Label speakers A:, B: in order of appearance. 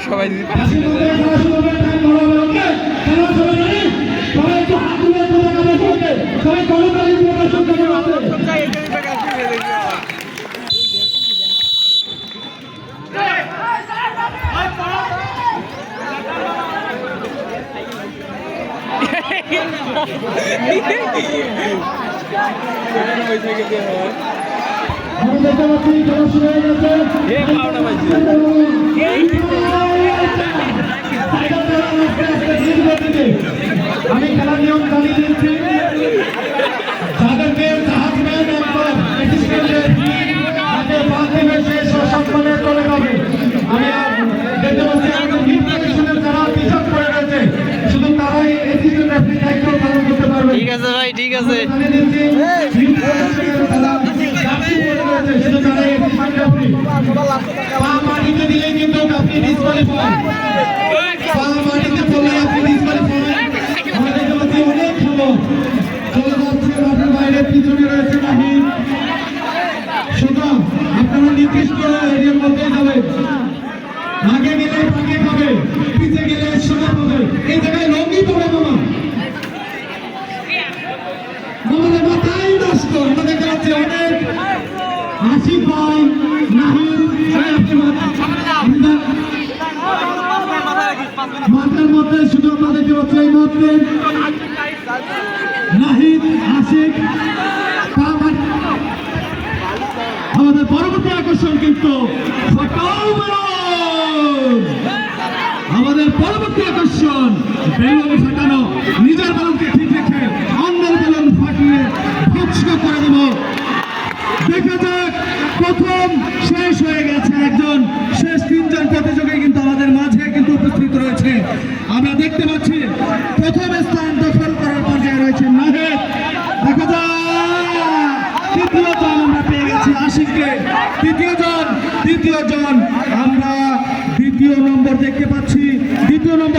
A: সবাই
B: আমি খেলার নিয়ম জানিয়ে দিচ্ছি যাদেরকে জাহাজম্যান সম্মানে চলে যাবে। আমি দেখতে পাচ্ছি যারা পিছন করে রয়েছে শুধু তারাই অ্যাসিস্ট্যান্ট রেফারির দায়িত্ব পালন করতে পারবে।
A: ঠিক আছে ভাই, ঠিক আছে।
B: মাটিতে দিলে কিন্তু আপনি ডিসকোয়ালিফাই, মাটিতে পড়লে আপনি ডিসকোয়ালিফাই। আমরা দেখতে পাচ্ছি অনেক খেলো চলে যাচ্ছে মাঠের বাইরে, পিছনে রয়েছে নাহিদ। সুতরাং আপনারা নির্দিষ্ট এরিয়ার মধ্যে যাবেন, আগে গেলে আগে খাবে, পিছিয়ে গেলে সোনা পাবে। এই জায়গায় লঙ্গি পড়ে মামা, মামাদের মাথায় নষ্ট। আমরা দেখতে পাচ্ছি অনেক আশিক ভাই নাহিদ মাঠের মধ্যে শুধু আমরা দেখতে পাচ্ছি এই মুহূর্তে নাহিদ আশিক। আমাদের পরবর্তী আকর্ষণ কিন্তু আমাদের পরবর্তী আকর্ষণ বেলুন ফাটানো। নিজের বেলুনকে ঠিক রেখে অন্যের বেলুন ফাটিয়ে ধ্বংস করে দেব। দেখা যাক, প্রথম শেষ হয়ে গেছে, একজন শেষ তিনজন প্রতিযোগী কিন্তু আমাদের মাঝে কিন্তু উপস্থিত রয়েছে। আমরা দেখতে পাচ্ছি প্রথম স্থান দখল করার পর্যায়ে রয়েছে নাহিদ। দেখা যাক, তৃতীয় জন আমরা পেয়ে গেছি আশিককে। দ্বিতীয় জন আমরা দ্বিতীয় নম্বর দেখতে পাচ্ছি। দ্বিতীয় নম্বর